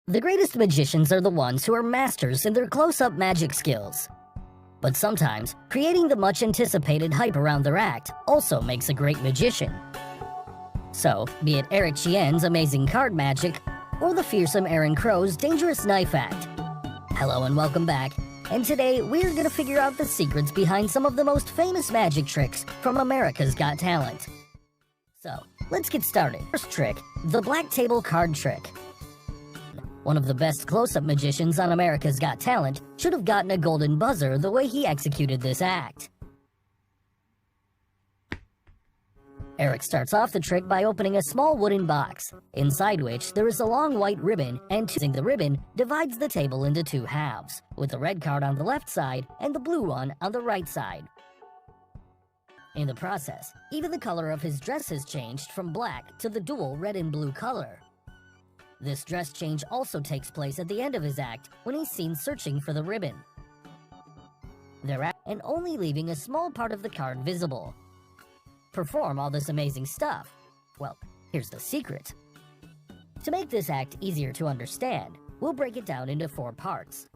The greatest magicians are the ones who are masters in their close-up magic skills. But sometimes, creating the much-anticipated hype around their act also makes a great magician. So, be it Eric Chien's amazing card magic, or the fearsome Aaron Crow's dangerous knife act. Hello and welcome back, and today we're gonna figure out the secrets behind some of the most famous magic tricks from America's Got Talent. So, let's get started. First trick, the black table card trick. One of the best close-up magicians on America's Got Talent should have gotten a golden buzzer the way he executed this act. Eric starts off the trick by opening a small wooden box, inside which there is a long white ribbon, and using the ribbon divides the table into two halves, with the red card on the left side and the blue one on the right side. In the process, even the color of his dress has changed from black to the dual red and blue color. This dress change also takes place at the end of his act when he's seen searching for the ribbon. Thereafter, and only leaving a small part of the card visible. Perform all this amazing stuff? Well, here's the secret. To make this act easier to understand, we'll break it down into 4 parts.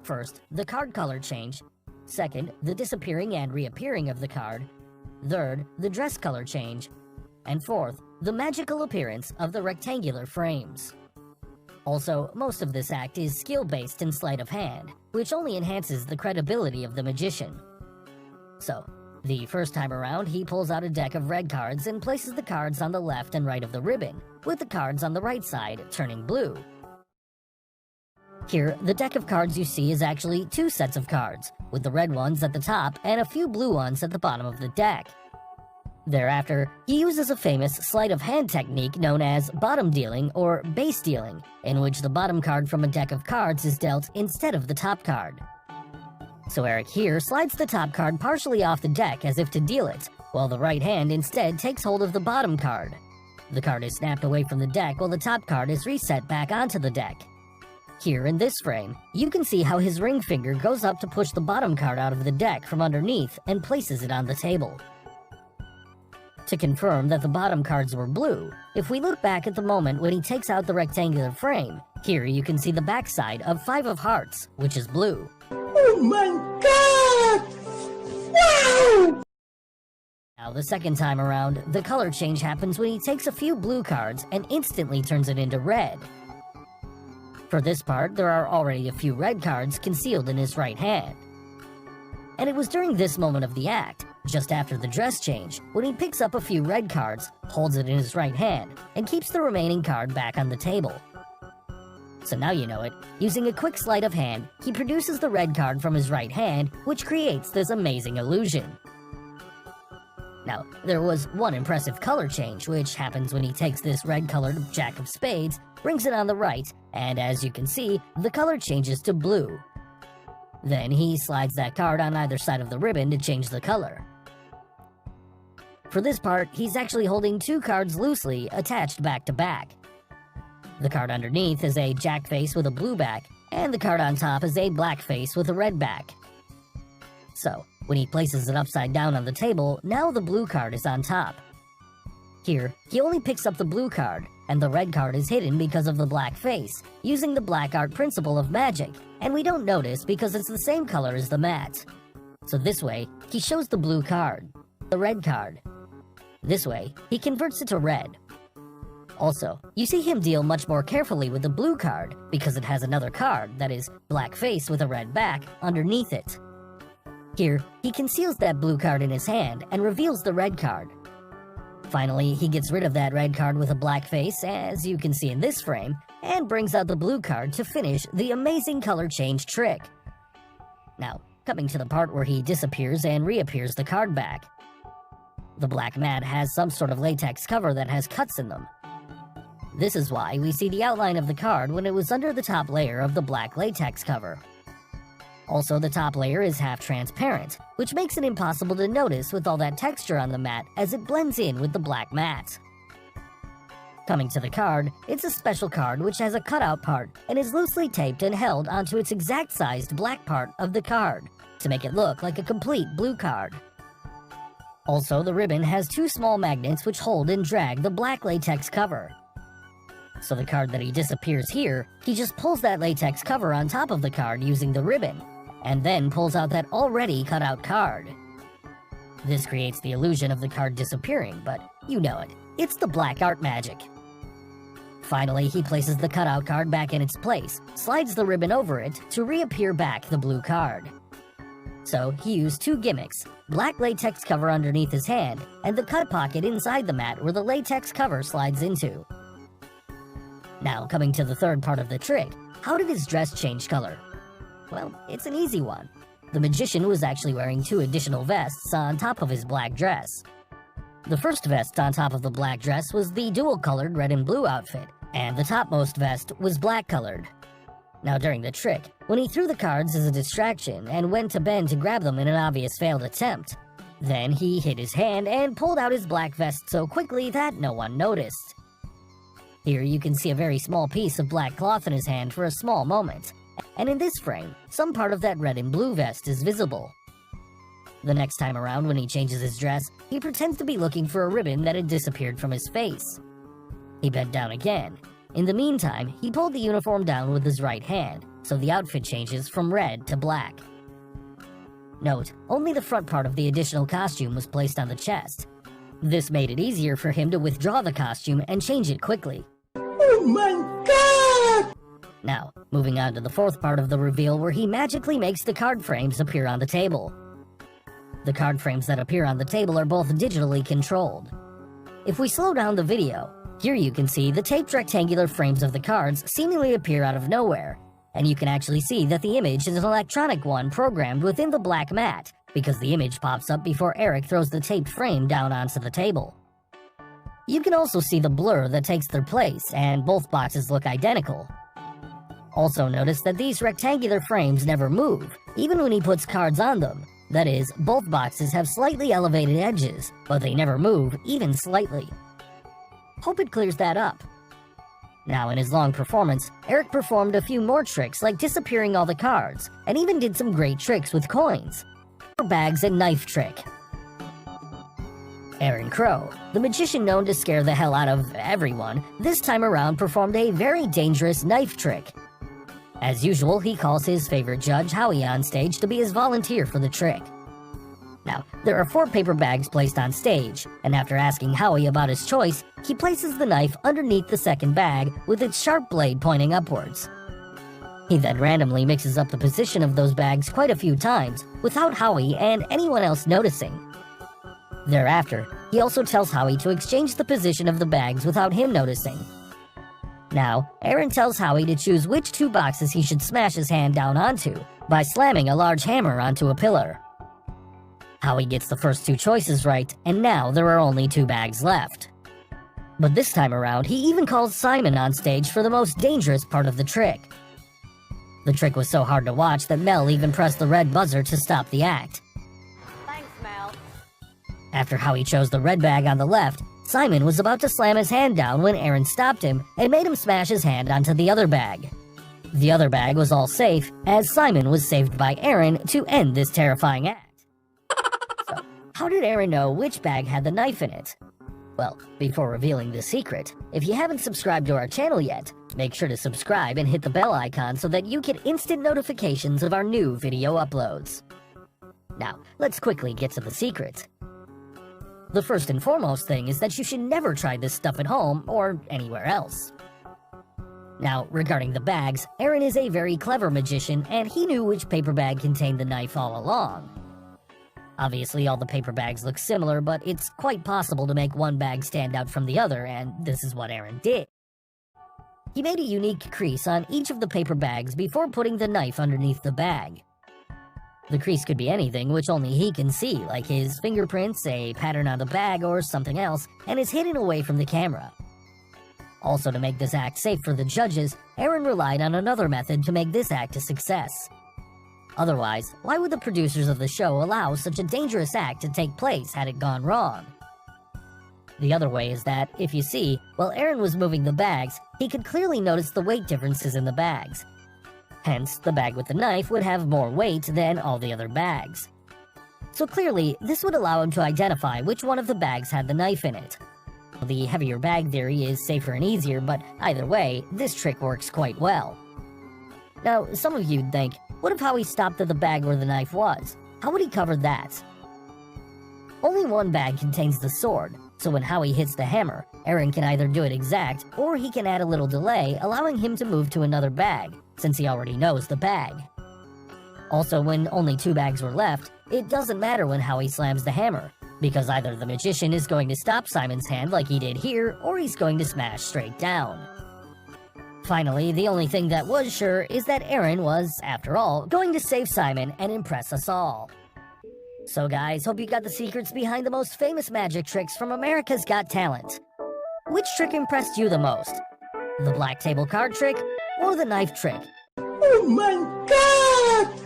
First, the card color change. Second, the disappearing and reappearing of the card. Third, the dress color change. And fourth, the magical appearance of the rectangular frames. Also, most of this act is skill-based and sleight of hand, which only enhances the credibility of the magician. So, the first time around, he pulls out a deck of red cards and places the cards on the left and right of the ribbon, with the cards on the right side turning blue. Here, the deck of cards you see is actually 2 sets of cards, with the red ones at the top and a few blue ones at the bottom of the deck. Thereafter, he uses a famous sleight of hand technique known as bottom dealing or base dealing, in which the bottom card from a deck of cards is dealt instead of the top card. So Eric here slides the top card partially off the deck as if to deal it, while the right hand instead takes hold of the bottom card. The card is snapped away from the deck while the top card is reset back onto the deck. Here in this frame, you can see how his ring finger goes up to push the bottom card out of the deck from underneath and places it on the table. To confirm that the bottom cards were blue, if we look back at the moment when he takes out the rectangular frame, here you can see the backside of 5 of hearts, which is blue. Oh my god! Wow! Now the second time around, the color change happens when he takes a few blue cards and instantly turns it into red. For this part, there are already a few red cards concealed in his right hand. And it was during this moment of the act, just after the dress change, when he picks up a few red cards, holds it in his right hand, and keeps the remaining card back on the table. So now you know it. Using a quick sleight of hand, he produces the red card from his right hand, which creates this amazing illusion. Now, there was one impressive color change, which happens when he takes this red-colored Jack of Spades, brings it on the right, and as you can see, the color changes to blue. Then he slides that card on either side of the ribbon to change the color. For this part, he's actually holding 2 cards loosely attached back to back. The card underneath is a jack face with a blue back, and the card on top is a black face with a red back. So, when he places it upside down on the table, now the blue card is on top. Here, he only picks up the blue card, and the red card is hidden because of the black face, using the black art principle of magic, and we don't notice because it's the same color as the mat. So this way, he shows the blue card, the red card. This way, he converts it to red. Also, you see him deal much more carefully with the blue card because it has another card, that is, black face with a red back, underneath it. Here, he conceals that blue card in his hand and reveals the red card. Finally, he gets rid of that red card with a black face, as you can see in this frame, and brings out the blue card to finish the amazing color change trick. Now, coming to the part where he disappears and reappears the card back. The black mat has some sort of latex cover that has cuts in them. This is why we see the outline of the card when it was under the top layer of the black latex cover. Also, the top layer is half transparent, which makes it impossible to notice with all that texture on the mat as it blends in with the black mat. Coming to the card, it's a special card which has a cutout part and is loosely taped and held onto its exact sized black part of the card to make it look like a complete blue card. Also, the ribbon has 2 small magnets which hold and drag the black latex cover. So the card that he disappears here, he just pulls that latex cover on top of the card using the ribbon, and then pulls out that already cut out card. This creates the illusion of the card disappearing, but you know it. It's the black art magic. Finally, he places the cutout card back in its place, slides the ribbon over it to reappear back the blue card. So he used two gimmicks, black latex cover underneath his hand, and the cut pocket inside the mat where the latex cover slides into. Now, coming to the third part of the trick, how did his dress change color? Well, it's an easy one. The magician was actually wearing two additional vests on top of his black dress. The first vest on top of the black dress was the dual-colored red and blue outfit, and the topmost vest was black-colored. Now during the trick, when he threw the cards as a distraction and went to bend to grab them in an obvious failed attempt, then he hit his hand and pulled out his black vest so quickly that no one noticed. Here you can see a very small piece of black cloth in his hand for a small moment, and in this frame, some part of that red and blue vest is visible. The next time around when he changes his dress, he pretends to be looking for a ribbon that had disappeared from his face. He bent down again. In the meantime, he pulled the uniform down with his right hand, so the outfit changes from red to black. Note, only the front part of the additional costume was placed on the chest. This made it easier for him to withdraw the costume and change it quickly. Oh my god! Now, moving on to the fourth part of the reveal where he magically makes the card frames appear on the table. The card frames that appear on the table are both digitally controlled. If we slow down the video, here you can see the taped rectangular frames of the cards seemingly appear out of nowhere, and you can actually see that the image is an electronic one programmed within the black mat, because the image pops up before Eric throws the taped frame down onto the table. You can also see the blur that takes their place, and both boxes look identical. Also notice that these rectangular frames never move, even when he puts cards on them. That is, both boxes have slightly elevated edges, but they never move, even slightly. Hope it clears that up. Now, in his long performance, Eric performed a few more tricks like disappearing all the cards, and even did some great tricks with coins. Bags and knife trick. Aaron Crow, the magician known to scare the hell out of everyone, this time around performed a very dangerous knife trick. As usual, he calls his favorite judge, Howie, on stage to be his volunteer for the trick. Now, there are 4 paper bags placed on stage, and after asking Howie about his choice, he places the knife underneath the second bag with its sharp blade pointing upwards. He then randomly mixes up the position of those bags quite a few times, without Howie and anyone else noticing. Thereafter, he also tells Howie to exchange the position of the bags without him noticing. Now, Aaron tells Howie to choose which 2 boxes he should smash his hand down onto by slamming a large hammer onto a pillar. Howie gets the first 2 choices right, and now there are only 2 bags left. But this time around, he even calls Simon on stage for the most dangerous part of the trick. The trick was so hard to watch that Mel even pressed the red buzzer to stop the act. Thanks, Mel. After Howie chose the red bag on the left, Simon was about to slam his hand down when Aaron stopped him and made him smash his hand onto the other bag. The other bag was all safe, as Simon was saved by Aaron to end this terrifying act. So, how did Aaron know which bag had the knife in it? Well, before revealing the secret, if you haven't subscribed to our channel yet, make sure to subscribe and hit the bell icon so that you get instant notifications of our new video uploads. Now, let's quickly get to the secret. The first and foremost thing is that you should never try this stuff at home or anywhere else. Now, regarding the bags, Aaron is a very clever magician, and he knew which paper bag contained the knife all along. Obviously, all the paper bags look similar, but it's quite possible to make one bag stand out from the other, and this is what Aaron did. He made a unique crease on each of the paper bags before putting the knife underneath the bag. The crease could be anything which only he can see, like his fingerprints, a pattern on the bag, or something else, and is hidden away from the camera. Also, to make this act safe for the judges, Aaron relied on another method to make this act a success. Otherwise, why would the producers of the show allow such a dangerous act to take place had it gone wrong? The other way is that, if you see, while Aaron was moving the bags, he could clearly notice the weight differences in the bags. Hence, the bag with the knife would have more weight than all the other bags. So clearly, this would allow him to identify which one of the bags had the knife in it. The heavier bag theory is safer and easier, but either way, this trick works quite well. Now, some of you'd think, what if Howie stopped at the bag where the knife was? How would he cover that? Only one bag contains the sword, so when Howie hits the hammer, Aaron can either do it exact, or he can add a little delay, allowing him to move to another bag, since he already knows the bag. Also, when only 2 bags were left, it doesn't matter when Howie slams the hammer, because either the magician is going to stop Simon's hand like he did here, or he's going to smash straight down. Finally, the only thing that was sure is that Aaron was, after all, going to save Simon and impress us all. So guys, hope you got the secrets behind the most famous magic tricks from America's Got Talent. Which trick impressed you the most? The black table card trick, or the knife trick? Oh my god!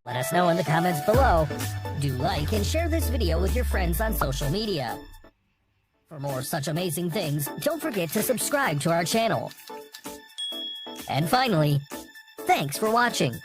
Let us know in the comments below. Do like and share this video with your friends on social media. For more such amazing things, don't forget to subscribe to our channel. And finally, thanks for watching.